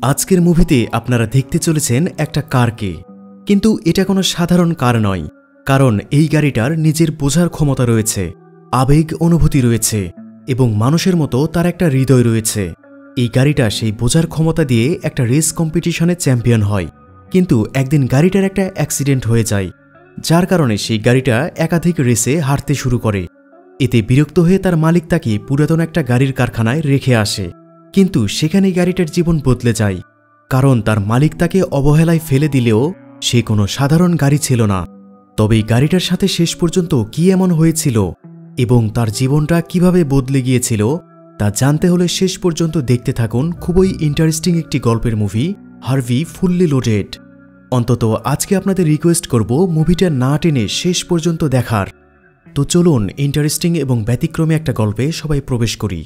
আজকের মুভিতে আপনারা দেখতে চলেছেন একটা কারকে, কিন্তু এটা কোনো সাধারণ কার নয়। কারণ এই গাড়িটার নিজের বোঝার ক্ষমতা রয়েছে, আবেগ অনুভূতি রয়েছে এবং মানুষের মতো তার একটা হৃদয় রয়েছে। এই গাড়িটা সেই বোঝার ক্ষমতা দিয়ে একটা রেস কম্পিটিশনে চ্যাম্পিয়ন হয়, কিন্তু একদিন গাড়িটার একটা অ্যাক্সিডেন্ট হয়ে যায়, যার কারণে সেই গাড়িটা একাধিক রেসে হারতে শুরু করে। এতে বিরক্ত হয়ে তার মালিক তাকে পুরাতন একটা গাড়ির কারখানায় রেখে আসে, কিন্তু সেখানেই গাড়িটার জীবন বদলে যায়। কারণ তার মালিক তাকে অবহেলায় ফেলে দিলেও সে কোনো সাধারণ গাড়ি ছিল না। তবে এই গাড়িটার সাথে শেষ পর্যন্ত কি এমন হয়েছিল এবং তার জীবনটা কিভাবে বদলে গিয়েছিল তা জানতে হলে শেষ পর্যন্ত দেখতে থাকুন খুবই ইন্টারেস্টিং একটি গল্পের মুভি হার্ভি ফুললি লোডেড। অন্তত আজকে আপনাদের রিকোয়েস্ট করব মুভিটা না টেনে শেষ পর্যন্ত দেখার। তো চলুন ইন্টারেস্টিং এবং ব্যতিক্রমী একটা গল্পে সবাই প্রবেশ করি।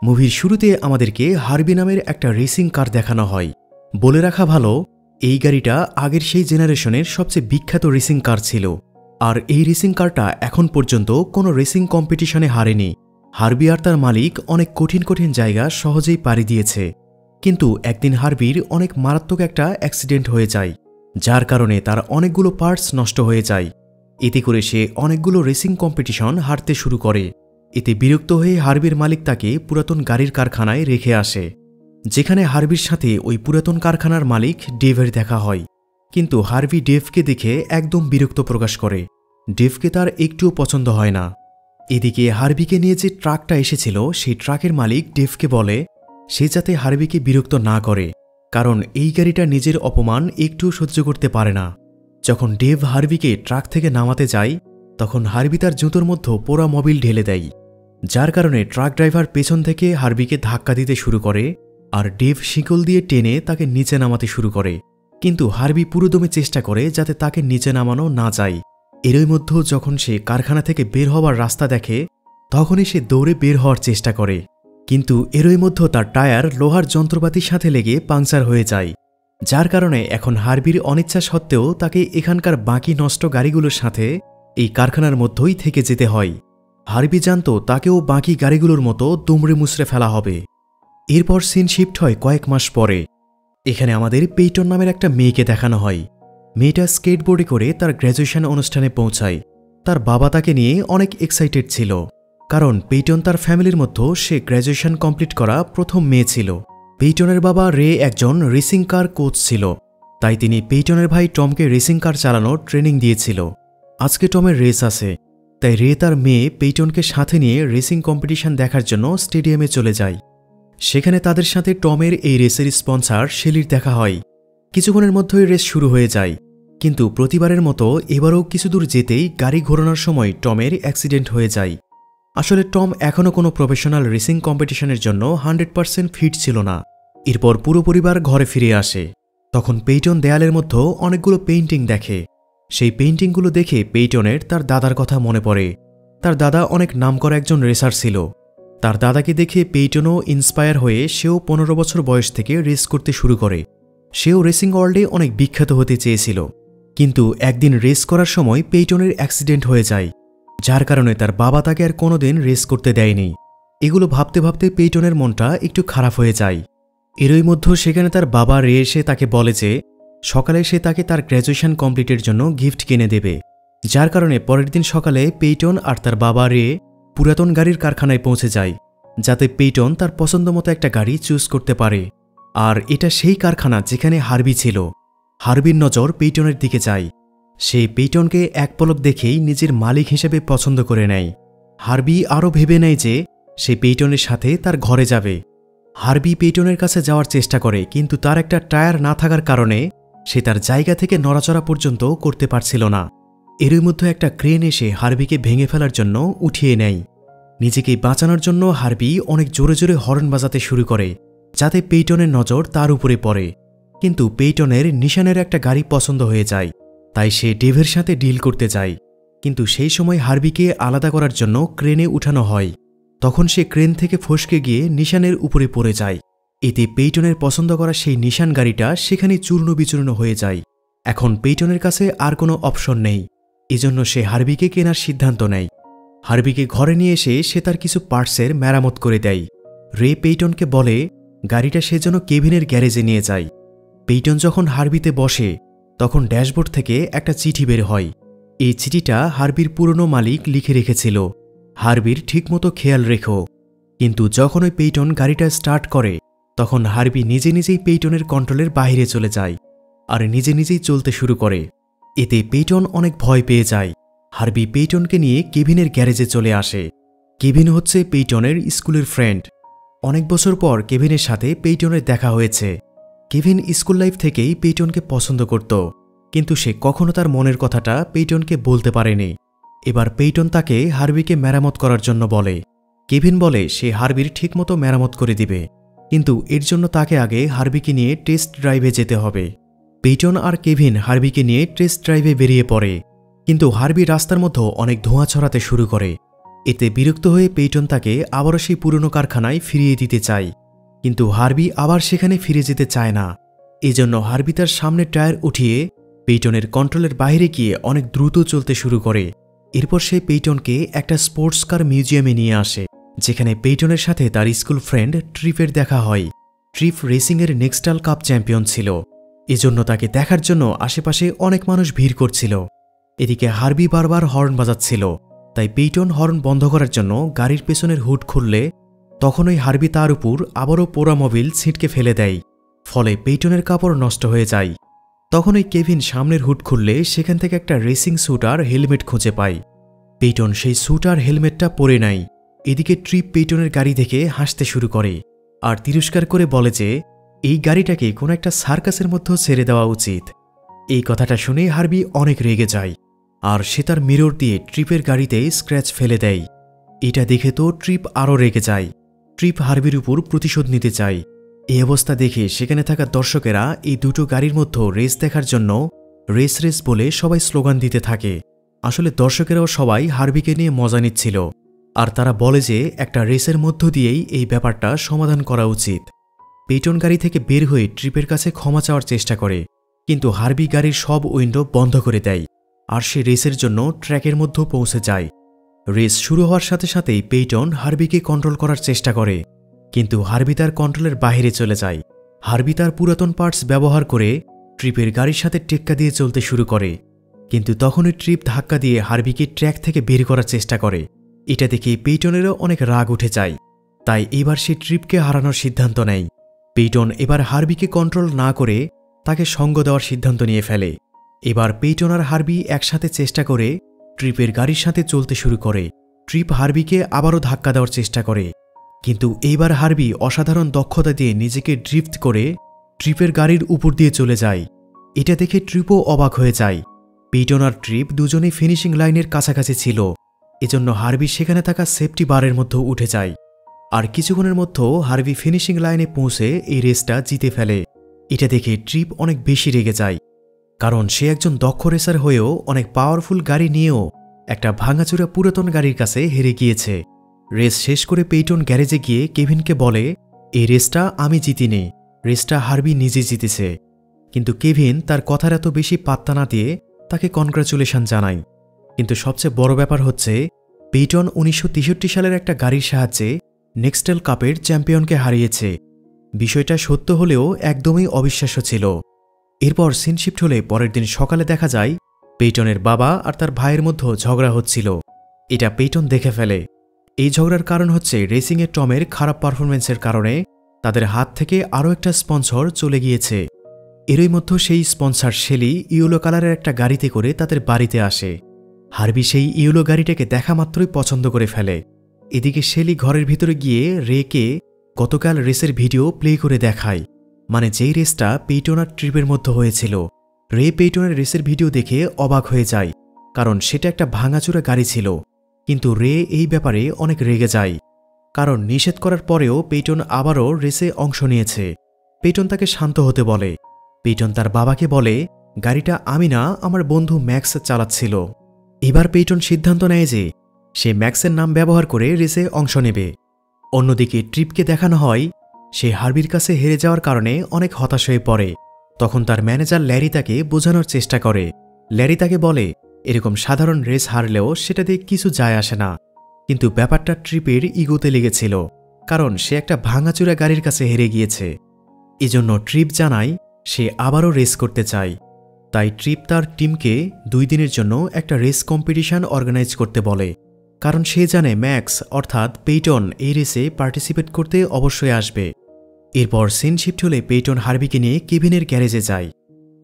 মুভির শুরুতে আমাদেরকে হার্বি নামের একটা রেসিং কার দেখানো হয়। বলে রাখা ভালো, এই গাড়িটা আগের সেই জেনারেশনের সবচেয়ে বিখ্যাত রেসিং কার ছিল, আর এই রেসিং কারটা এখন পর্যন্ত কোনো রেসিং কম্পিটিশনে হারেনি। হার্বি আর তার মালিক অনেক কঠিন কঠিন জায়গা সহজেই পাড়ি দিয়েছে, কিন্তু একদিন হার্বির অনেক মারাত্মক একটা অ্যাক্সিডেন্ট হয়ে যায়, যার কারণে তার অনেকগুলো পার্টস নষ্ট হয়ে যায়। এতে করে সে অনেকগুলো রেসিং কম্পিটিশন হারতে শুরু করে। এতে বিরক্ত হয়ে হার্বির মালিক তাকে পুরাতন গাড়ির কারখানায় রেখে আসে, যেখানে হার্বির সাথে ওই পুরাতন কারখানার মালিক ডেভের দেখা হয়। কিন্তু হার্বি ডেভকে দেখে একদম বিরক্ত প্রকাশ করে। ডেভকে তার একটুও পছন্দ হয় না। এদিকে হার্বিকে নিয়ে যে ট্রাকটা এসেছিল সেই ট্রাকের মালিক ডেভকে বলে সে যাতে হার্বিকে বিরক্ত না করে, কারণ এই গাড়িটা নিজের অপমান একটুও সহ্য করতে পারে না। যখন ডেভ হার্বিকে ট্রাক থেকে নামাতে যায়, তখন হার্বি তার জুতোর মধ্যে পোড়া মোবিল ঢেলে দেয়, যার কারণে ট্রাক ড্রাইভার পেছন থেকে হার্বিকে ধাক্কা দিতে শুরু করে আর ডেভ শিকল দিয়ে টেনে তাকে নিচে নামাতে শুরু করে। কিন্তু হার্বি পুরোদমে চেষ্টা করে যাতে তাকে নিচে নামানো না যায়। এরই মধ্যে যখন সে কারখানা থেকে বের হওয়ার রাস্তা দেখে, তখনই সে দৌড়ে বের হওয়ার চেষ্টা করে, কিন্তু এরই মধ্যে তার টায়ার লোহার যন্ত্রপাতির সাথে লেগে পাংচার হয়ে যায়, যার কারণে এখন হার্বির অনিচ্ছা সত্ত্বেও তাকে এখানকার বাকি নষ্ট গাড়িগুলোর সাথে এই কারখানার মধ্যেই থেকে যেতে হয়। হার্বি জানত তাকেও বাকি গাড়িগুলোর মতো দুমড়ে মুচড়ে ফেলা হবে। এরপর সিন শিফট হয় কয়েক মাস পরে। এখানে আমাদের পেইটন নামের একটা মেয়েকে দেখানো হয়। মেয়েটা স্কেটবোর্ডে করে তার গ্র্যাজুয়েশন অনুষ্ঠানে পৌঁছায়। তার বাবা তাকে নিয়ে অনেক এক্সাইটেড ছিল, কারণ পেইটন তার ফ্যামিলির মধ্যে সে গ্র্যাজুয়েশন কমপ্লিট করা প্রথম মেয়ে ছিল। পেইটনের বাবা রে একজন রেসিং কার কোচ ছিল, তাই তিনি পেইটনের ভাই টমকে রেসিং কার চালানোর ট্রেনিং দিয়েছিল। আজকে টমের রেস আছে, তাই রে তার মেয়ে পেইটনকে সাথে নিয়ে রেসিং কম্পিটিশন দেখার জন্য স্টেডিয়ামে চলে যায়। সেখানে তাদের সাথে টমের এই রেসের স্পন্সর শেলির দেখা হয়। কিছুক্ষণের মধ্যেই রেস শুরু হয়ে যায়, কিন্তু প্রতিবারের মতো এবারও কিছু দূর যেতেই গাড়ি ঘোরানোর সময় টমের অ্যাক্সিডেন্ট হয়ে যায়। আসলে টম এখনও কোনো প্রফেশনাল রেসিং কম্পিটিশনের জন্য 100% ফিট ছিল না। এরপর পুরো পরিবার ঘরে ফিরে আসে। তখন পেইটন দেয়ালের মধ্যে অনেকগুলো পেইন্টিং দেখে। সেই পেইন্টিংগুলো দেখে পেইটনের তার দাদার কথা মনে পড়ে। তার দাদা অনেক নামকরা একজন রেসার ছিল। তার দাদাকে দেখে পেইটনও ইন্সপায়ার হয়ে সেও 15 বছর বয়স থেকে রেস করতে শুরু করে। সেও রেসিং ওয়ার্ল্ডে অনেক বিখ্যাত হতে চেয়েছিল, কিন্তু একদিন রেস করার সময় পেইটনের অ্যাক্সিডেন্ট হয়ে যায়, যার কারণে তার বাবা তাকে আর কোনোদিন রেস করতে দেয়নি। এগুলো ভাবতে ভাবতে পেইটনের মনটা একটু খারাপ হয়ে যায়। এরই মধ্যে সেখানে তার বাবা রে এসে তাকে বলে যে সকালে সে তাকে তার গ্র্যাজুয়েশন কমপ্লিটের জন্য গিফট কিনে দেবে, যার কারণে পরের দিন সকালে পেইটন আর তার বাবা রে পুরাতন গাড়ির কারখানায় পৌঁছে যায়, যাতে পেইটন তার পছন্দ মতো একটা গাড়ি চুজ করতে পারে। আর এটা সেই কারখানা যেখানে হার্বি ছিল। হার্বির নজর পেইটনের দিকে যায়। সে পেইটনকে এক পলক দেখেই নিজের মালিক হিসেবে পছন্দ করে নেয়। হার্বি আরও ভেবে নেয় যে সে পেইটনের সাথে তার ঘরে যাবে। হার্বি পেইটনের কাছে যাওয়ার চেষ্টা করে, কিন্তু তার একটা টায়ার না থাকার কারণে সে তার জায়গা থেকে নড়াচড়া পর্যন্ত করতে পারছিল না। এরই মধ্যে একটা ক্রেন এসে হার্বিকে ভেঙে ফেলার জন্য উঠিয়ে নেয়। নিজেকে বাঁচানোর জন্য হার্বি অনেক জোরে জোরে হর্ন বাজাতে শুরু করে, যাতে পেইটনের নজর তার উপরে পড়ে। কিন্তু পেইটনের নিশানের একটা গাড়ি পছন্দ হয়ে যায়, তাই সে ডেভের সাথে ডিল করতে যায়। কিন্তু সেই সময় হার্বিকে আলাদা করার জন্য ক্রেনে উঠানো হয়। তখন সে ক্রেন থেকে ফসকে গিয়ে নিশানের উপরে পড়ে যায়। এতে পেইটনের পছন্দ করা সেই নিশান গাড়িটা সেখানে চূর্ণ বিচূর্ণ হয়ে যায়। এখন পেইটনের কাছে আর কোনো অপশন নেই, এজন্য সে হার্বিকে কেনার সিদ্ধান্ত নেয়। হার্বিকে ঘরে নিয়ে এসে সে তার কিছু পার্টসের মেরামত করে দেয়। রে পেইটনকে বলে গাড়িটা সে যেন কেভিনের গ্যারেজে নিয়ে যায়। পেইটন যখন হার্বিতে বসে তখন ড্যাশবোর্ড থেকে একটা চিঠি বের হয়। এই চিঠিটা হার্বির পুরনো মালিক লিখে রেখেছিল, হার্বির ঠিকমতো খেয়াল রেখো। কিন্তু যখন ওই পেইটন গাড়িটা স্টার্ট করে তখন হার্বি নিজে নিজেই পেইটনের কন্ট্রোলের বাইরে চলে যায় আর নিজে নিজেই চলতে শুরু করে। এতে পেইটন অনেক ভয় পেয়ে যায়। হার্বি পেইটনকে নিয়ে কেভিনের গ্যারেজে চলে আসে। কেভিন হচ্ছে পেইটনের স্কুলের ফ্রেন্ড। অনেক বছর পর কেভিনের সাথে পেইটনের দেখা হয়েছে। কেভিন স্কুল লাইফ থেকেই পেইটনকে পছন্দ করত, কিন্তু সে কখনো তার মনের কথাটা পেইটনকে বলতে পারেনি। এবার পেইটন তাকে হার্বিকে মেরামত করার জন্য বলে। কেভিন বলে সে হার্বির ঠিকমতো মেরামত করে দিবে, কিন্তু এর জন্য তাকে আগে হার্বিকে নিয়ে টেস্ট ড্রাইভে যেতে হবে। পেইটন আর কেভিন হার্বিকে নিয়ে টেস্ট ড্রাইভে বেরিয়ে পড়ে, কিন্তু হার্বি রাস্তার মধ্যে অনেক ধোঁয়া ছড়াতে শুরু করে। এতে বিরক্ত হয়ে পেইটন তাকে আবারও সেই পুরনো কারখানায় ফিরিয়ে দিতে চায়, কিন্তু হার্বি আবার সেখানে ফিরে যেতে চায় না। এজন্য হার্বি তার সামনের টায়ার উঠিয়ে পেইটনের কন্ট্রোলের বাইরে গিয়ে অনেক দ্রুত চলতে শুরু করে। এরপর সে পেইটনকে একটা স্পোর্টস কার মিউজিয়ামে নিয়ে আসে, যেখানে পেইটনের সাথে তার স্কুল ফ্রেন্ড ট্রিপের দেখা হয়। ট্রিপ রেসিংয়ের নেক্সটাল কাপ চ্যাম্পিয়ন ছিল, এজন্য তাকে দেখার জন্য আশেপাশে অনেক মানুষ ভিড় করছিল। এদিকে হার্বি বারবার হর্ন বাজাচ্ছিল, তাই পেইটন হর্ন বন্ধ করার জন্য গাড়ির পেছনের হুড খুললে তখনই হার্বি তার উপর আবারও পোড়া মোবিল ছিটকে ফেলে দেয়, ফলে পেইটনের কাপড় নষ্ট হয়ে যায়। তখনই কেভিন সামনের হুড খুললে সেখান থেকে একটা রেসিং স্যুট আর হেলমেট খুঁজে পায়। পেইটন সেই স্যুট আর হেলমেটটা পরে নেয়। এদিকে ট্রিপ পেইটনের গাড়ি দেখে হাসতে শুরু করে আর তিরস্কার করে বলে যে এই গাড়িটাকে কোনো একটা সার্কাসের মধ্যেও ছেড়ে দেওয়া উচিত। এই কথাটা শুনে হার্বি অনেক রেগে যায় আর সে তার মিরর দিয়ে ট্রিপের গাড়িতে স্ক্র্যাচ ফেলে দেয়। এটা দেখে তো ট্রিপ আরও রেগে যায়। ট্রিপ হার্বির উপর প্রতিশোধ নিতে চায়। এই অবস্থা দেখে সেখানে থাকা দর্শকেরা এই দুটো গাড়ির মধ্যে রেস দেখার জন্য রেস রেস বলে সবাই স্লোগান দিতে থাকে। আসলে দর্শকেরাও সবাই হার্বিকে নিয়ে মজা নিচ্ছিল, আর তারা বলে যে একটা রেসের মধ্য দিয়েই এই ব্যাপারটা সমাধান করা উচিত। পেইটন গাড়ি থেকে বের হয়ে ট্রিপের কাছে ক্ষমা চাওয়ার চেষ্টা করে, কিন্তু হার্বি গাড়ির সব উইন্ডো বন্ধ করে দেয় আর সে রেসের জন্য ট্র্যাকের মধ্যে পৌঁছে যায়। রেস শুরু হওয়ার সাথে সাথেই পেইটন হার্বিকে কন্ট্রোল করার চেষ্টা করে, কিন্তু হার্বি তার কন্ট্রোলের বাইরে চলে যায়। হার্বি তার পুরাতন পার্টস ব্যবহার করে ট্রিপের গাড়ির সাথে টেক্কা দিয়ে চলতে শুরু করে, কিন্তু তখনই ট্রিপ ধাক্কা দিয়ে হার্বিকে ট্র্যাক থেকে বের করার চেষ্টা করে। এটা দেখে পেইটনেরও অনেক রাগ উঠে যায়, তাই এবার সে ট্রিপকে হারানোর সিদ্ধান্ত নেয়। পেইটন এবার হার্বিকে কন্ট্রোল না করে তাকে সঙ্গ দেওয়ার সিদ্ধান্ত নিয়ে ফেলে। এবার পেইটন আর হার্বি একসাথে চেষ্টা করে ট্রিপের গাড়ির সাথে চলতে শুরু করে। ট্রিপ হার্বিকে আবারও ধাক্কা দেওয়ার চেষ্টা করে, কিন্তু এইবার হার্বি অসাধারণ দক্ষতা দিয়ে নিজেকে ড্রিফট করে ট্রিপের গাড়ির উপর দিয়ে চলে যায়। এটা দেখে ট্রিপও অবাক হয়ে যায়। পেইটন আর ট্রিপ দুজনেই ফিনিশিং লাইনের কাছাকাছি ছিল, এজন্য হার্বি সেখানে থাকা সেফটি বারের মধ্যে উঠে যায়। আর কিছুক্ষণের মধ্যেও হার্বি ফিনিশিং লাইনে পৌঁছে এই রেসটা জিতে ফেলে। এটা দেখে ট্রিপ অনেক বেশি রেগে যায়, কারণ সে একজন দক্ষ রেসার হয়েও অনেক পাওয়ারফুল গাড়ি নিয়েও একটা ভাঙাচুরা পুরাতন গাড়ির কাছে হেরে গিয়েছে। রেস শেষ করে পেইটন গ্যারেজে গিয়ে কেভিনকে বলে এই রেসটা আমি জিতিনি, রেসটা হার্বি নিজে জিতেছে। কিন্তু কেভিন তার কথার এত বেশি পাত্তা না দিয়ে তাকে কনগ্রাচুলেশন জানায়। কিন্তু সবচেয়ে বড় ব্যাপার হচ্ছে পেইটন 1963 সালের একটা গাড়ির সাহায্যে নেক্সটাল কাপের চ্যাম্পিয়নকে হারিয়েছে। বিষয়টা সত্য হলেও একদমই অবিশ্বাস্য ছিল। এরপর সিন শিফট হলে পরের দিন সকালে দেখা যায় পেইটনের বাবা আর তার ভাইয়ের মধ্যে ঝগড়া হচ্ছিল। এটা পেইটন দেখে ফেলে। এই ঝগড়ার কারণ হচ্ছে রেসিংয়ে টমের খারাপ পারফরমেন্সের কারণে তাদের হাত থেকে আরও একটা স্পন্সর চলে গিয়েছে। এরই মধ্যে সেই স্পন্সর শেলি ইয়েলো কালারের একটা গাড়িতে করে তাদের বাড়িতে আসে। হার্বি সেই ইয়েলো গাড়িটাকে দেখা মাত্রই পছন্দ করে ফেলে। এদিকে শেলি ঘরের ভিতরে গিয়ে রেকে গতকাল রেসের ভিডিও প্লে করে দেখায়, মানে যেই রেসটা পেইটন আর ট্রিপের মধ্যে হয়েছিল। রে পেইটনের রেসের ভিডিও দেখে অবাক হয়ে যায়, কারণ সেটা একটা ভাঙাচুরা গাড়ি ছিল। কিন্তু রে এই ব্যাপারে অনেক রেগে যায়, কারণ নিষেধ করার পরেও পেইটন আবারও রেসে অংশ নিয়েছে। পেইটন তাকে শান্ত হতে বলে। পেইটন তার বাবাকে বলে গাড়িটা আমি না, আমার বন্ধু ম্যাক্স চালাচ্ছিল। এবার পেইটন সিদ্ধান্ত নেয় যে সে ম্যাক্সের নাম ব্যবহার করে রেসে অংশ নেবে। অন্যদিকে ট্রিপকে দেখানো হয় সে হার্বির কাছে হেরে যাওয়ার কারণে অনেক হতাশ হয়ে পড়ে। তখন তার ম্যানেজার ল্যারি তাকে বোঝানোর চেষ্টা করে। ল্যারি তাকে বলে এরকম সাধারণ রেস হারলেও সেটা দিয়ে কিছু যায় আসে না, কিন্তু ব্যাপারটা ট্রিপের ইগোতে লেগেছিল। কারণ সে একটা ভাঙাচুরা গাড়ির কাছে হেরে গিয়েছে। এজন্য ট্রিপ জানায় সে আবারও রেস করতে চায়। তাই ট্রিপ তার টিমকে 2 দিনের জন্য একটা রেস কম্পিটিশন অর্গানাইজ করতে বলে, কারণ সে জানে ম্যাক্স অর্থাৎ পেইটন এই রেসে পার্টিসিপেট করতে অবশ্যই আসবে। এরপর সিন শিফট হলে পেইটন হার্বিকে নিয়ে কেভিনের গ্যারেজে যায়।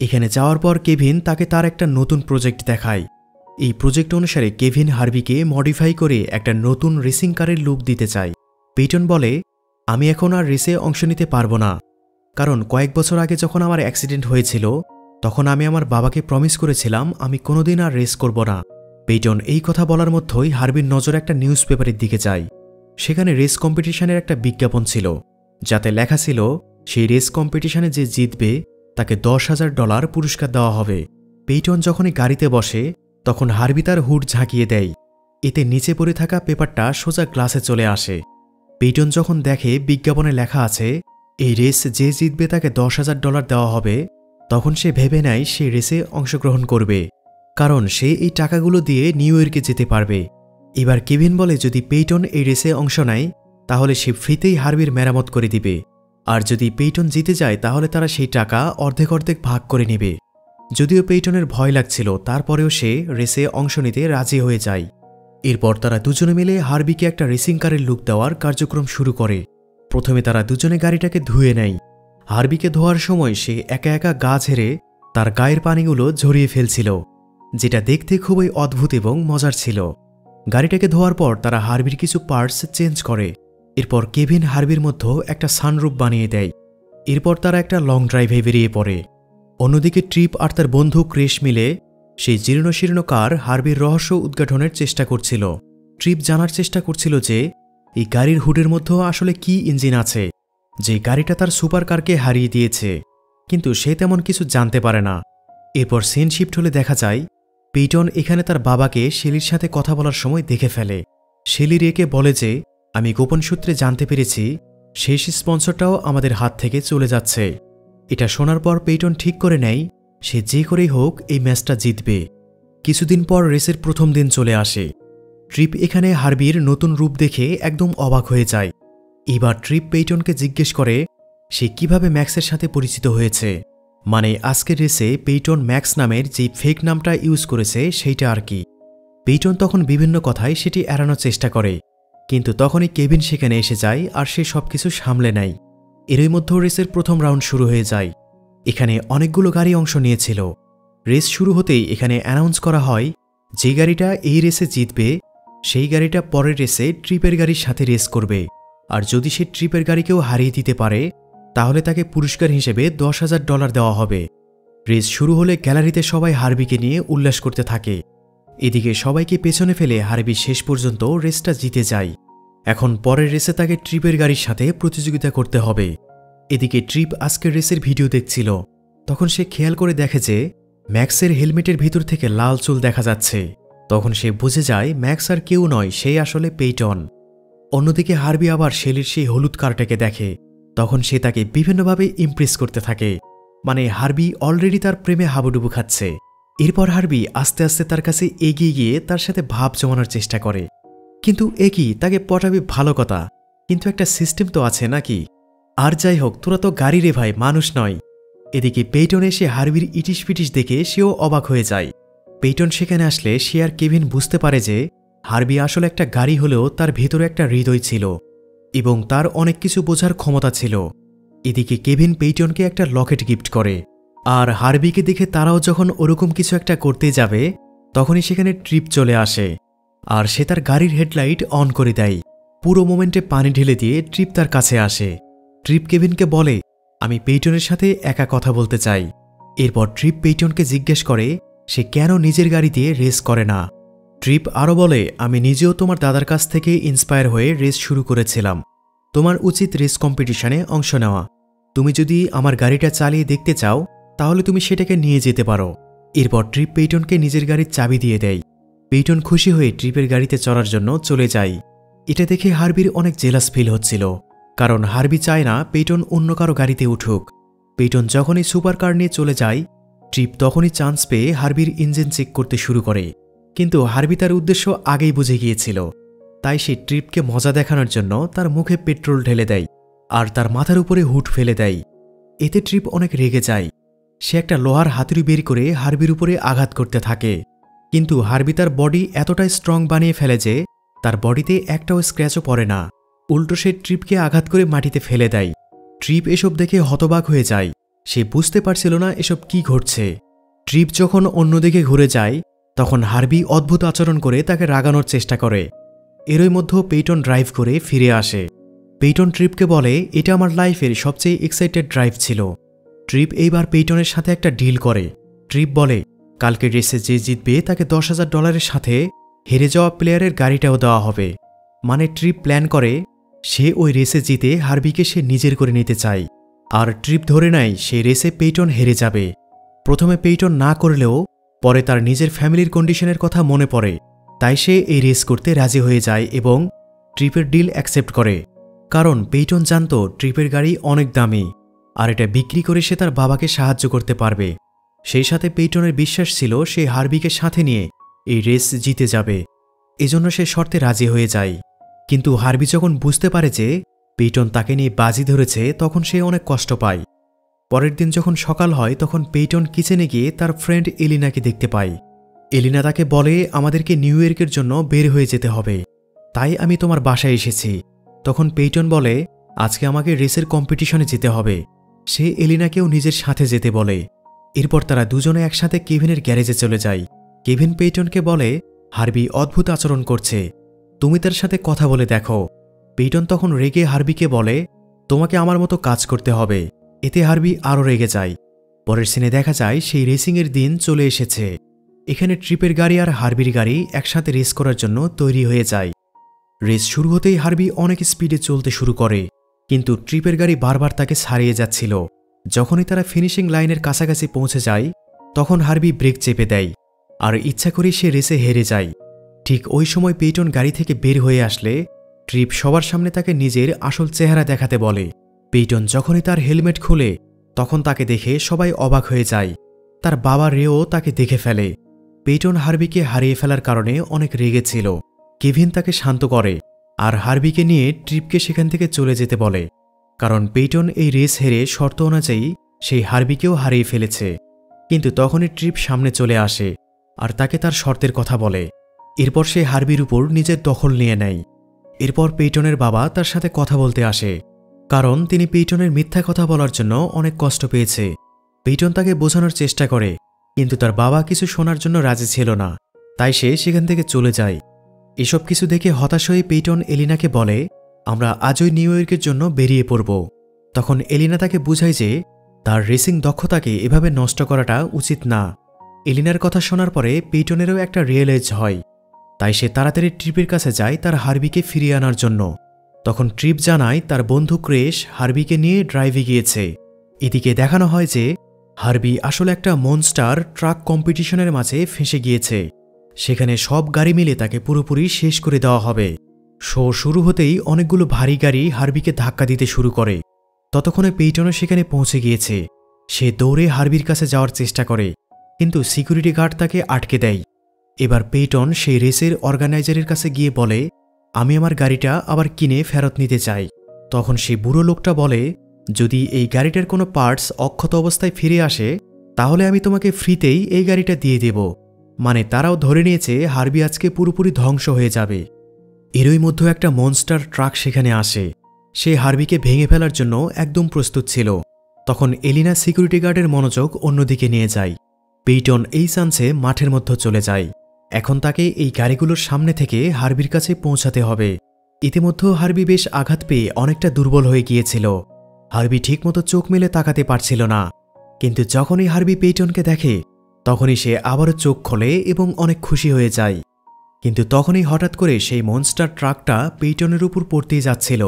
এখানে যাওয়ার পর কেভিন তাকে তার একটা নতুন প্রজেক্ট দেখায়। এই প্রজেক্ট অনুসারে কেভিন হার্বিকে মডিফাই করে একটা নতুন রেসিং কারের লুক দিতে চায়। পেইটন বলে, আমি এখন আর রেসে অংশ নিতে পারবো না, কারণ কয়েক বছর আগে যখন আমার অ্যাক্সিডেন্ট হয়েছিল তখন আমি আমার বাবাকে প্রমিস করেছিলাম আমি কোনোদিন আর রেস করব না। পেইটন এই কথা বলার মধ্যেই হার্বির নজর একটা নিউজ পেপারের দিকে যায়। সেখানে রেস কম্পিটিশনের একটা বিজ্ঞাপন ছিল, যাতে লেখা ছিল সেই রেস কম্পিটিশনে যে জিতবে তাকে $10,000 পুরস্কার দেওয়া হবে। পেইটন যখনই গাড়িতে বসে তখন হার্বি তার হুড ঝাঁকিয়ে দেয়। এতে নিচে পড়ে থাকা পেপারটা সোজা গ্লাসে চলে আসে। পেইটন যখন দেখে বিজ্ঞাপনে লেখা আছে এই রেস যে জিতবে তাকে $10,000 দেওয়া হবে, তখন সে ভেবে নেয় সে রেসে অংশগ্রহণ করবে, কারণ সে এই টাকাগুলো দিয়ে নিউ ইয়র্কে যেতে পারবে। এবার কেভিন বলে যদি পেইটন এই রেসে অংশ নেয় তাহলে সে ফ্রিতেই হার্বির মেরামত করে দিবে, আর যদি পেইটন জিতে যায় তাহলে তারা সেই টাকা অর্ধেক অর্ধেক ভাগ করে নেবে। যদিও পেইটনের ভয় লাগছিল, তারপরেও সে রেসে অংশ নিতে রাজি হয়ে যায়। এরপর তারা দুজনে মিলে হার্বিকে একটা রেসিং কারের লুক দেওয়ার কার্যক্রম শুরু করে। প্রথমে তারা দুজনে গাড়িটাকে ধুয়ে নেয়। হার্বিকে ধোয়ার সময় সে একা একা গা ঝেড়ে তার গায়ের পানিগুলো ঝরিয়ে ফেলছিল, যেটা দেখতে খুবই অদ্ভুত এবং মজার ছিল। গাড়িটাকে ধোয়ার পর তারা হার্বির কিছু পার্টস চেঞ্জ করে। এরপর কেভিন হার্বির মধ্যে একটা সানরুফ বানিয়ে দেয়। এরপর তারা একটা লং ড্রাইভে বেরিয়ে পড়ে। অন্যদিকে ট্রিপ আর তার বন্ধু ক্রেশ মিলে সেই জীর্ণশীর্ণ কার হার্বির রহস্য উদ্ঘাটনের চেষ্টা করছিল। ট্রিপ জানার চেষ্টা করছিল যে এই গাড়ির হুডের মধ্যে আসলে কি ইঞ্জিন আছে, যে গাড়িটা তার সুপার কারকে হারিয়ে দিয়েছে, কিন্তু সে তেমন কিছু জানতে পারে না। এরপর সিন শিফট হলে দেখা যায় পেইটন এখানে তার বাবাকে শেলির সাথে কথা বলার সময় দেখে ফেলে। শেলি রেকে বলে যে আমি গোপন সূত্রে জানতে পেরেছি শেষ স্পন্সরটাও আমাদের হাত থেকে চলে যাচ্ছে। এটা শোনার পর পেইটন ঠিক করে নেয় সে যে করেই হোক এই ম্যাচটা জিতবে। কিছুদিন পর রেসের প্রথম দিন চলে আসে। ট্রিপ এখানে হার্বির নতুন রূপ দেখে একদম অবাক হয়ে যায়। এবার ট্রিপ পেইটনকে জিজ্ঞেস করে সে কিভাবে ম্যাক্সের সাথে পরিচিত হয়েছে, মানে আজকের রেসে পেইটন ম্যাক্স নামের যে ফেক নামটা ইউজ করেছে সেইটা আর কি। পেইটন তখন বিভিন্ন কথায় সেটি এড়ানোর চেষ্টা করে, কিন্তু তখনই কেভিন সেখানে এসে যায় আর সে সবকিছু সামলে নেয়। এরই মধ্যে রেসের প্রথম রাউন্ড শুরু হয়ে যায়। এখানে অনেকগুলো গাড়ি অংশ নিয়েছিল। রেস শুরু হতেই এখানে অ্যানাউন্স করা হয় যে গাড়িটা এই রেসে জিতবে সেই গাড়িটা পরের রেসে ট্রিপের গাড়ির সাথে রেস করবে, আর যদি সে ট্রিপের গাড়িকেও হারিয়ে দিতে পারে তাহলে তাকে পুরস্কার হিসেবে $10,000 দেওয়া হবে। রেস শুরু হলে গ্যালারিতে সবাই হার্বিকে নিয়ে উল্লাস করতে থাকে। এদিকে সবাইকে পেছনে ফেলে হার্বি শেষ পর্যন্ত রেসটা জিতে যায়। এখন পরের রেসে তাকে ট্রিপের গাড়ির সাথে প্রতিযোগিতা করতে হবে। এদিকে ট্রিপ আজকের রেসের ভিডিও দেখছিল। তখন সে খেয়াল করে দেখে যে ম্যাক্সের হেলমেটের ভিতর থেকে লাল চুল দেখা যাচ্ছে। তখন সে বুঝে যায় ম্যাক্স আর কেউ নয়, সে আসলে পেইটন। অন্যদিকে হার্বি আবার শেলির সেই হলুদ কারটাকে দেখে। তখন সে তাকে বিভিন্নভাবে ইমপ্রেস করতে থাকে, মানে হার্বি অলরেডি তার প্রেমে হাবুডুবু খাচ্ছে। এরপর হার্বি আস্তে আস্তে তার কাছে এগিয়ে গিয়ে তার সাথে ভাব জমানোর চেষ্টা করে। কিন্তু একই তাকে পটাবে ভালো কথা, কিন্তু একটা সিস্টেম তো আছে নাকি? আর যাই হোক, তোরা তো গাড়ি রে ভাই, মানুষ নয়। এদিকে পেইটন এসে হার্বির ইটিস পিটিস দেখে সেও অবাক হয়ে যায়। পেইটন সেখানে আসলে সে আর কেভিন বুঝতে পারে যে হার্বি আসলে একটা গাড়ি হলেও তার ভেতরে একটা হৃদয় ছিল এবং তার অনেক কিছু বোঝার ক্ষমতা ছিল। এদিকে কেভিন পেইটনকে একটা লকেট গিফট করে, আর হার্বিকে দেখে তারাও যখন ওরকম কিছু একটা করতে যাবে তখনই সেখানে ট্রিপ চলে আসে, আর সে তার গাড়ির হেডলাইট অন করে দেয়। পুরো মোমেন্টে পানি ঢেলে দিয়ে ট্রিপ তার কাছে আসে। ট্রিপ কেভিনকে বলে আমি পেইটনের সাথে একা কথা বলতে চাই। এরপর ট্রিপ পেইটনকে জিজ্ঞেস করে সে কেন নিজের গাড়ি দিয়ে রেস করে না। ট্রিপ আরও বলে আমি নিজেও তোমার দাদার কাছ থেকে ইন্সপায়ার হয়ে রেস শুরু করেছিলাম। তোমার উচিত রেস কম্পিটিশনে অংশ নেওয়া। তুমি যদি আমার গাড়িটা চালিয়ে দেখতে চাও তাহলে তুমি সেটাকে নিয়ে যেতে পারো। এরপর ট্রিপ পেইটনকে নিজের গাড়ির চাবি দিয়ে দেয়। পেইটন খুশি হয়ে ট্রিপের গাড়িতে চড়ার জন্য চলে যায়। এটা দেখে হার্বির অনেক জেলাস ফিল হচ্ছিল, কারণ হার্বি চায় না পেইটন অন্য কারো গাড়িতে উঠুক। পেইটন যখনই সুপার কার নিয়ে চলে যায় ট্রিপ তখনই চান্স পেয়ে হার্বির ইঞ্জিন চেক করতে শুরু করে, কিন্তু হার্বি তার উদ্দেশ্য আগেই বুঝে গিয়েছিল। তাই সে ট্রিপকে মজা দেখানোর জন্য তার মুখে পেট্রোল ঢেলে দেয় আর তার মাথার উপরে হুড ফেলে দেয়। এতে ট্রিপ অনেক রেগে যায়। সে একটা লোহার হাতুড়ি বের করে হার্বির উপরে আঘাত করতে থাকে, কিন্তু হার্বি তার বডি এতটাই স্ট্রং বানিয়ে ফেলে যে তার বডিতে একটাও স্ক্র্যাচও পড়ে না। উল্টো সে ট্রিপকে আঘাত করে মাটিতে ফেলে দেয়। ট্রিপ এসব দেখে হতবাক হয়ে যায়। সে বুঝতে পারছিল না এসব কি ঘটছে। ট্রিপ যখন অন্যদিকে ঘুরে যায় তখন হার্বি অদ্ভুত আচরণ করে তাকে রাগানোর চেষ্টা করে। এরই মধ্যে পেইটন ড্রাইভ করে ফিরে আসে। পেইটন ট্রিপকে বলে, এটা আমার লাইফের সবচেয়ে এক্সাইটেড ড্রাইভ ছিল। ট্রিপ এইবার পেইটনের সাথে একটা ডিল করে। ট্রিপ বলে, কালকে রেসে যে জিতবে তাকে $10,000 সাথে হেরে যাওয়া প্লেয়ারের গাড়িটাও দেওয়া হবে। মানে ট্রিপ প্ল্যান করে সে ওই রেসে জিতে হার্বিকে সে নিজের করে নিতে চায়। আর ট্রিপ ধরে নেয় সেই রেসে পেইটন হেরে যাবে। প্রথমে পেইটন না করলেও পরে তার নিজের ফ্যামিলির কন্ডিশনের কথা মনে পড়ে, তাই সে এই রেস করতে রাজি হয়ে যায় এবং ট্রিপের ডিল অ্যাকসেপ্ট করে। কারণ পেইটন জানত ট্রিপের গাড়ি অনেক দামি আর এটা বিক্রি করে সে তার বাবাকে সাহায্য করতে পারবে। সেই সাথে পেইটনের বিশ্বাস ছিল সে হার্বিকে সাথে নিয়ে এই রেস জিতে যাবে, এজন্য সে শর্তে রাজি হয়ে যায়। কিন্তু হার্বি যখন বুঝতে পারে যে পেইটন তাকে নিয়ে বাজি ধরেছে তখন সে অনেক কষ্ট পায়। পরের দিন যখন সকাল হয় তখন পেইটন কিচেনে গিয়ে তার ফ্রেন্ড এলিনাকে দেখতে পায়। এলিনা তাকে বলে, আমাদেরকে নিউ ইয়র্কের জন্য বের হয়ে যেতে হবে, তাই আমি তোমার বাসায় এসেছি। তখন পেইটন বলে, আজকে আমাকে রেসের কম্পিটিশনে যেতে হবে। সে এলিনাকেও নিজের সাথে যেতে বলে। এরপর তারা দুজনে একসাথে কেভিনের গ্যারেজে চলে যায়। কেভিন পেইটনকে বলে, হার্বি অদ্ভুত আচরণ করছে, তুমি তার সাথে কথা বলে দেখো। পেইটন তখন রেগে হার্বিকে বলে, তোমাকে আমার মতো কাজ করতে হবে। এতে হার্বি আরও রেগে যায়। পরের সিনে দেখা যায় সেই রেসিংয়ের দিন চলে এসেছে। এখানে ট্রিপের গাড়ি আর হার্বির গাড়ি একসাথে রেস করার জন্য তৈরি হয়ে যায়। রেস শুরু হতেই হার্বি অনেক স্পিডে চলতে শুরু করে, কিন্তু ট্রিপের গাড়ি বারবার তাকে ছাড়িয়ে যাচ্ছিল। যখনই তারা ফিনিশিং লাইনের কাছাকাছি পৌঁছে যায় তখন হার্বি ব্রেক চেপে দেয় আর ইচ্ছা করেই সে রেসে হেরে যায়। ঠিক ওই সময় পেইটন গাড়ি থেকে বের হয়ে আসলে ট্রিপ সবার সামনে তাকে নিজের আসল চেহারা দেখাতে বলে। পেইটন যখনই তার হেলমেট খুলে তখন তাকে দেখে সবাই অবাক হয়ে যায়। তার বাবা রেও তাকে দেখে ফেলে। পেইটন হার্বিকে হারিয়ে ফেলার কারণে অনেক রেগেছিল। কেভিন তাকে শান্ত করে আর হার্বিকে নিয়ে ট্রিপকে সেখান থেকে চলে যেতে বলে, কারণ পেইটন এই রেস হেরে শর্ত অনুযায়ী সেই হার্বিকেও হারিয়ে ফেলেছে। কিন্তু তখনই ট্রিপ সামনে চলে আসে আর তাকে তার শর্তের কথা বলে। এরপর সে হার্বির উপর নিজের দখল নিয়ে নেয়। এরপর পেইটনের বাবা তার সাথে কথা বলতে আসে, কারণ তিনি পেইটনের মিথ্যা কথা বলার জন্য অনেক কষ্ট পেয়েছে। পেইটন তাকে বোঝানোর চেষ্টা করে, কিন্তু তার বাবা কিছু শোনার জন্য রাজি ছিল না, তাই সে সেখান থেকে চলে যায়। এসব কিছু দেখে হতাশ হয়ে পেইটন এলিনাকে বলে, আমরা আজই নিউ ইয়র্কের জন্য বেরিয়ে পড়ব। তখন এলিনা তাকে বুঝায় যে তার রেসিং দক্ষতাকে এভাবে নষ্ট করাটা উচিত না। এলিনার কথা শোনার পরে পেইটনেরও একটা রিয়েলাইজ হয়, তাই সে তাড়াতাড়ি ট্রিপের কাছে যায় তার হার্বিকে ফিরিয়ে আনার জন্য। তখন ট্রিপ জানায় তার বন্ধু ক্রেশ হার্বিকে নিয়ে ড্রাইভে গিয়েছে। এদিকে দেখানো হয় যে হার্বি আসলে একটা মনস্টার ট্রাক কম্পিটিশনের মাঝে ফেঁসে গিয়েছে। সেখানে সব গাড়ি মিলে তাকে পুরোপুরি শেষ করে দেওয়া হবে। শো শুরু হতেই অনেকগুলো ভারী গাড়ি হার্বিকে ধাক্কা দিতে শুরু করে। ততক্ষণে পেইটনও সেখানে পৌঁছে গিয়েছে। সে দৌড়ে হার্বির কাছে যাওয়ার চেষ্টা করে, কিন্তু সিকিউরিটি গার্ড তাকে আটকে দেয়। এবার পেইটন সেই রেসের অর্গানাইজারের কাছে গিয়ে বলে, আমি আমার গাড়িটা আবার কিনে ফেরত নিতে চাই। তখন সেই বুড়ো লোকটা বলে, যদি এই গাড়িটার কোনো পার্টস অক্ষত অবস্থায় ফিরে আসে তাহলে আমি তোমাকে ফ্রিতেই এই গাড়িটা দিয়ে দেব। মানে তারাও ধরে নিয়েছে হার্বি আজকে পুরোপুরি ধ্বংস হয়ে যাবে। এরই মধ্যে একটা মনস্টার ট্রাক সেখানে আসে। সে হার্বিকে ভেঙে ফেলার জন্য একদম প্রস্তুত ছিল। তখন এলিনা সিকিউরিটি গার্ডের মনোযোগ অন্যদিকে নিয়ে যায়। পেইটন এই চান্সে মাঠের মধ্যে চলে যায়। এখন তাকে এই গাড়িগুলোর সামনে থেকে হার্বির কাছে পৌঁছাতে হবে। ইতিমধ্যে হার্বি বেশ আঘাত পেয়ে অনেকটা দুর্বল হয়ে গিয়েছিল। হার্বি ঠিকমতো চোখ মেলে তাকাতে পারছিল না, কিন্তু যখনই হার্বি পেইটনকে দেখে তখনই সে আবারও চোখ খোলে এবং অনেক খুশি হয়ে যায়। কিন্তু তখনই হঠাৎ করে সেই মনস্টার ট্রাকটা পেইটনের উপর পড়তেই যাচ্ছিল।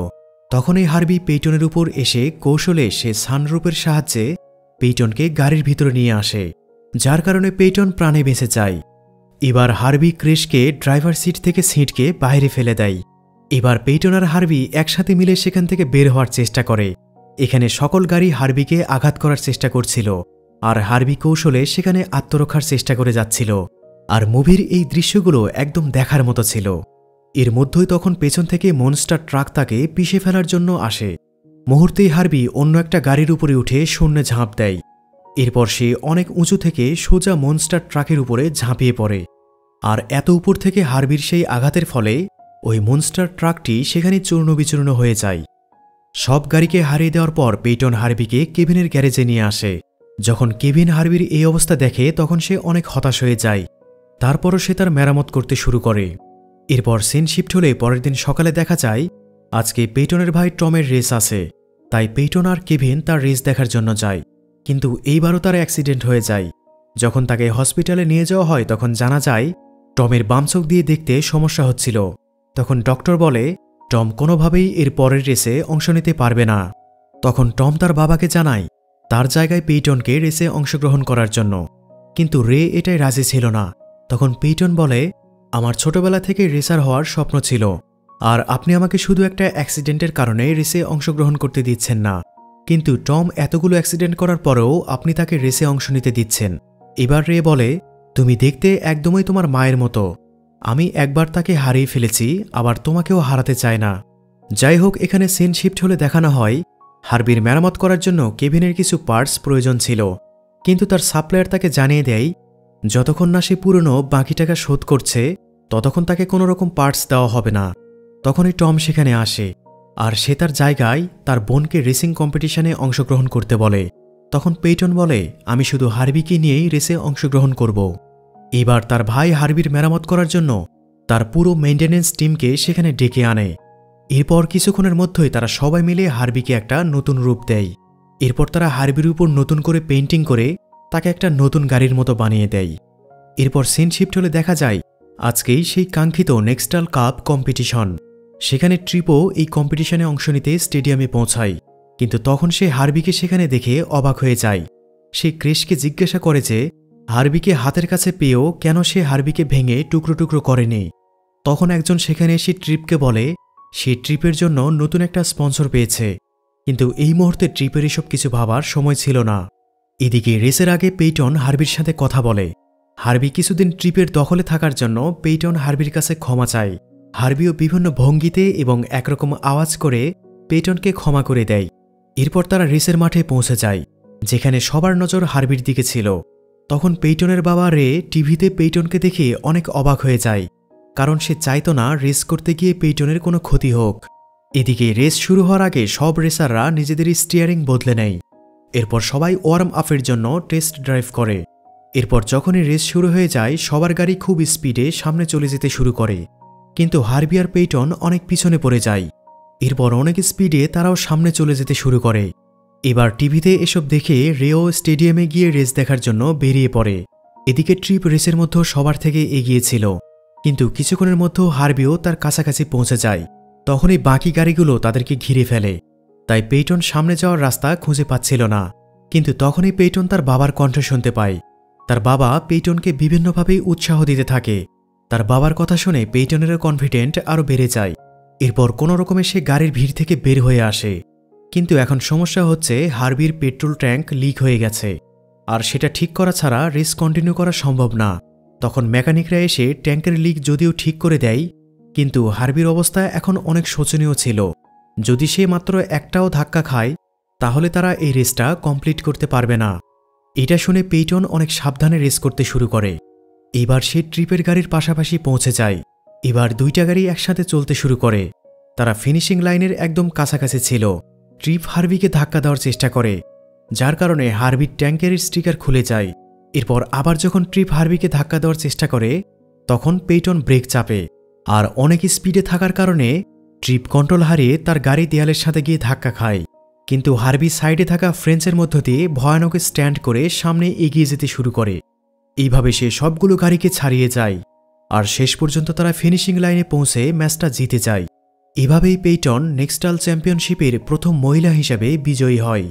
তখনই হার্বি পেইটনের উপর এসে কৌশলে সে সানরুফের সাহায্যে পেইটনকে গাড়ির ভিতরে নিয়ে আসে, যার কারণে পেইটন প্রাণে বেঁচে যায়। এবার হার্বি ক্রেশকে ড্রাইভার সিট থেকে ছিটকে বাইরে ফেলে দেয়। এবার পেইটন আর হার্বি একসাথে মিলে সেখান থেকে বের হওয়ার চেষ্টা করে। এখানে সকল গাড়ি হার্বিকে আঘাত করার চেষ্টা করছিল আর হার্বি কৌশলে সেখানে আত্মরক্ষার চেষ্টা করে যাচ্ছিল। আর মুভির এই দৃশ্যগুলো একদম দেখার মতো ছিল। এর মধ্যেই তখন পেছন থেকে মনস্টার ট্রাক তাকে পিষে ফেলার জন্য আসে। মুহূর্তেই হার্বি অন্য একটা গাড়ির উপরে উঠে শূন্যে ঝাঁপ দেয়। এরপর সে অনেক উঁচু থেকে সোজা মনস্টার ট্রাকের উপরে ঝাঁপিয়ে পড়ে। আর এত উপর থেকে হার্বির সেই আঘাতের ফলে ওই মনস্টার ট্রাকটি সেখানে চূর্ণবিচূর্ণ হয়ে যায়। সব গাড়িকে হারিয়ে দেওয়ার পর পেইটন হার্বিকে কেভিনের গ্যারেজে নিয়ে আসে। যখন কেভিন হার্বির এই অবস্থা দেখে তখন সে অনেক হতাশ হয়ে যায়। তারপরও সে তার মেরামত করতে শুরু করে। এরপর সিন শিফট হলে পরের দিন সকালে দেখা যায় আজকে পেইটনের ভাই টমের রেস আছে, তাই পেইটন আর কেভিন তার রেস দেখার জন্য যায়। কিন্তু এইবারও তার অ্যাক্সিডেন্ট হয়ে যায়। যখন তাকে হসপিটালে নিয়ে যাওয়া হয় তখন জানা যায় টমের বাম চোখ দিয়ে দেখতে সমস্যা হচ্ছিল। তখন ডক্টর বলে টম কোনোভাবেই এর পরের রেসে অংশ নিতে পারবে না। তখন টম তার বাবাকে জানায় তার জায়গায় পেইটনকে রেসে অংশগ্রহণ করার জন্য, কিন্তু রে এটাই রাজি ছিল না। তখন পেইটন বলে, আমার ছোটবেলা থেকে রেসার হওয়ার স্বপ্ন ছিল, আর আপনি আমাকে শুধু একটা অ্যাক্সিডেন্টের কারণে রেসে অংশগ্রহণ করতে দিচ্ছেন না। কিন্তু টম এতগুলো অ্যাক্সিডেন্ট করার পরেও আপনি তাকে রেসে অংশ নিতে দিচ্ছেন। এবার রে বলে, তুমি দেখতে একদমই তোমার মায়ের মতো। আমি একবার তাকে হারিয়ে ফেলেছি, আবার তোমাকেও হারাতে চাই না। যাই হোক, এখানে সিন শিফট হলে দেখানো হয় হার্বির মেরামত করার জন্য কেভিনের কিছু পার্টস প্রয়োজন ছিল, কিন্তু তার সাপ্লায়ার তাকে জানিয়ে দেয় যতক্ষণ না সে পুরনো বাকি টাকা শোধ করছে ততক্ষণ তাকে কোনো রকম পার্টস দেওয়া হবে না। তখনই টম সেখানে আসে, আর সে তার জায়গায় তার বোনকে রেসিং কম্পিটিশনে অংশগ্রহণ করতে বলে। তখন পেইটন বলে, আমি শুধু হার্বিকে নিয়েই রেসে অংশগ্রহণ করব। এবার তার ভাই হার্বির মেরামত করার জন্য তার পুরো মেইনটেনেন্স টিমকে সেখানে ডেকে আনে। এরপর কিছুক্ষণের মধ্যেই তারা সবাই মিলে হার্বিকে একটা নতুন রূপ দেয়। এরপর তারা হার্বির উপর নতুন করে পেইন্টিং করে তাকে একটা নতুন গাড়ির মতো বানিয়ে দেয়। এরপর সিন শিফট হলে দেখা যায় আজকেই সেই কাঙ্ক্ষিত নেক্সটাল কাপ কম্পিটিশন। সেখানে ট্রিপও এই কম্পিটিশনে অংশ নিতে স্টেডিয়ামে পৌঁছায়, কিন্তু তখন সে হার্বিকে সেখানে দেখে অবাক হয়ে যায়। সে ক্রেশকে জিজ্ঞাসা করে যে হার্বিকে হাতের কাছে পেয়েও কেন সে হার্বিকে ভেঙে টুকরো টুকরো করেনি। তখন একজন সেখানে এসে ট্রিপকে বলে সে ট্রিপের জন্য নতুন একটা স্পন্সর পেয়েছে, কিন্তু এই মুহূর্তে ট্রিপের এসব কিছু ভাবার সময় ছিল না। এদিকে রেসের আগে পেইটন হার্বির সাথে কথা বলে। হার্বি কিছুদিন ট্রিপের দখলে থাকার জন্য পেইটন হার্বির কাছে ক্ষমা চায়। হার্বিও বিভিন্ন ভঙ্গিতে এবং একরকম আওয়াজ করে পেইটনকে ক্ষমা করে দেয়। এরপর তারা রেসের মাঠে পৌঁছে যায়, যেখানে সবার নজর হার্বির দিকে ছিল। তখন পেইটনের বাবা রে টিভিতে পেইটনকে দেখে অনেক অবাক হয়ে যায়, কারণ সে চাইতো না রেস করতে গিয়ে পেইটনের কোনো ক্ষতি হোক। এদিকে রেস শুরু হওয়ার আগে সব রেসাররা নিজেদের স্টিয়ারিং বদলে নেয়। এরপর সবাই ওয়ার্ম আপের জন্য টেস্ট ড্রাইভ করে। এরপর যখনই রেস শুরু হয়ে যায় সবার গাড়ি খুব স্পিডে সামনে চলে যেতে শুরু করে, কিন্তু হার্বি আর পেইটন অনেক পিছনে পড়ে যায়। এরপর অনেক স্পিডে তারাও সামনে চলে যেতে শুরু করে। এবার টিভিতে এসব দেখে রেও স্টেডিয়ামে গিয়ে রেস দেখার জন্য বেরিয়ে পড়ে। এদিকে ট্রিপ রেসের মধ্যে সবার থেকে এগিয়েছিল, কিন্তু কিছুক্ষণের মধ্যেও হার্বিও তার কাছাকাছি পৌঁছে যায়। তখনই বাকি গাড়িগুলো তাদেরকে ঘিরে ফেলে, তাই পেইটন সামনে যাওয়ার রাস্তা খুঁজে পাচ্ছিল না। কিন্তু তখনই পেইটন তার বাবার কণ্ঠ শুনতে পায়। তার বাবা পেইটনকে বিভিন্নভাবেই উৎসাহ দিতে থাকে। তার বাবার কথা শুনে পেইটনেরও কনফিডেন্ট আরও বেড়ে যায়। এরপর কোনো রকমে সে গাড়ির ভিড় থেকে বের হয়ে আসে, কিন্তু এখন সমস্যা হচ্ছে হার্বির পেট্রোল ট্যাঙ্ক লিক হয়ে গেছে, আর সেটা ঠিক করা ছাড়া রেস কন্টিনিউ করা সম্ভব না। তখন মেকানিকরা এসে ট্যাঙ্কের লিক যদিও ঠিক করে দেয়, কিন্তু হার্বির অবস্থা এখন অনেক শোচনীয় ছিল। যদি সে মাত্র একটাও ধাক্কা খায় তাহলে তারা এই রেসটা কমপ্লিট করতে পারবে না। এটা শুনে পেইটন অনেক সাবধানে রেস করতে শুরু করে। এবার সে ট্রিপের গাড়ির পাশাপাশি পৌঁছে যায়। এবার দুইটা গাড়ি একসাথে চলতে শুরু করে। তারা ফিনিশিং লাইনের একদম কাছাকাছি ছিল। ট্রিপ হার্বিকে ধাক্কা দেওয়ার চেষ্টা করে, যার কারণে হার্বির ট্যাঙ্কের স্টিকার খুলে যায়। এরপর আবার যখন ট্রিপ হার্বিকে ধাক্কা দেওয়ার চেষ্টা করে তখন পেইটন ব্রেক চাপে, আর অনেক স্পিডে থাকার কারণে ট্রিপ কন্ট্রোল হারিয়ে তার গাড়ি দেয়ালের সাথে গিয়ে ধাক্কা খায়। কিন্তু হার্বি সাইডে থাকা ফ্রেঞ্চের মধ্য দিয়ে ভয়ানক স্ট্যান্ড করে সামনে এগিয়ে যেতে শুরু করে। এইভাবে সে সবগুলো গাড়িকে ছাড়িয়ে যায়, আর শেষ পর্যন্ত তারা ফিনিশিং লাইনে পৌঁছে ম্যাচটা জিতে যায়। এভাবেই পেইটন নেক্সটাল চ্যাম্পিয়নশিপের প্রথম মহিলা হিসেবে বিজয়ী হয়।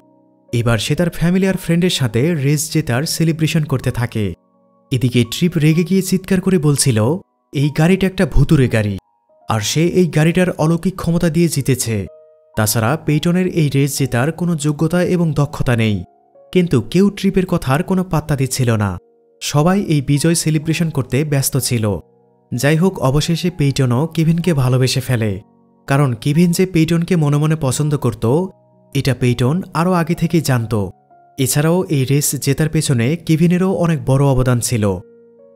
এবার সে তার ফ্যামিলি আর ফ্রেন্ডের সাথে রেস জেতার সেলিব্রেশন করতে থাকে। এদিকে ট্রিপ রেগে গিয়ে চিৎকার করে বলছিল এই গাড়িটা একটা ভুতুরে গাড়ি, আর সে এই গাড়িটার অলৌকিক ক্ষমতা দিয়ে জিতেছে। তাছাড়া পেইটনের এই রেস জেতার কোনো যোগ্যতা এবং দক্ষতা নেই। কিন্তু কেউ ট্রিপের কথার কোনো পাত্তা দিচ্ছিল না। সবাই এই বিজয় সেলিব্রেশন করতে ব্যস্ত ছিল। যাই হোক, অবশেষে পেইটনও কেভিনকে ভালোবেসে ফেলে, কারণ কেভিন যে পেইটনকে মনে মনে পছন্দ করত এটা পেইটন আরও আগে থেকেই জানত। এছাড়াও এই রেস জেতার পেছনে কেভিনেরও অনেক বড় অবদান ছিল।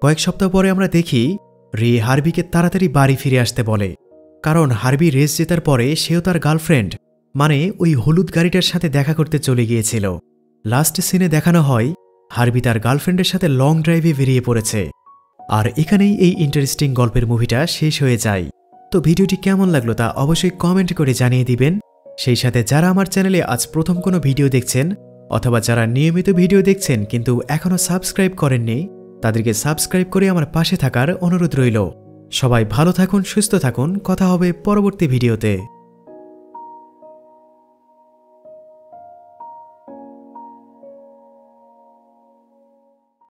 কয়েক সপ্তাহ পরে আমরা দেখি রে হার্বিকে তাড়াতাড়ি বাড়ি ফিরে আসতে বলে, কারণ হার্বি রেস জেতার পরে সেও তার গার্লফ্রেন্ড মানে ওই হলুদ গাড়িটার সাথে দেখা করতে চলে গিয়েছিল। লাস্ট সিনে দেখানো হয় হার্বি তার গার্লফ্রেন্ডের সাথে লং ড্রাইভে বেরিয়ে পড়েছে। আর এখানেই এই ইন্টারেস্টিং গল্পের মুভিটা শেষ হয়ে যায়। তো ভিডিওটি কেমন লাগলো তা অবশ্যই কমেন্ট করে জানিয়ে দিবেন। সেই সাথে যারা আমার চ্যানেলে আজ প্রথম কোনো ভিডিও দেখছেন অথবা যারা নিয়মিত ভিডিও দেখছেন কিন্তু এখনও সাবস্ক্রাইব করেননি, তাদেরকে সাবস্ক্রাইব করে আমার পাশে থাকার অনুরোধ রইল। সবাই ভালো থাকুন, সুস্থ থাকুন, কথা হবে পরবর্তী ভিডিওতে।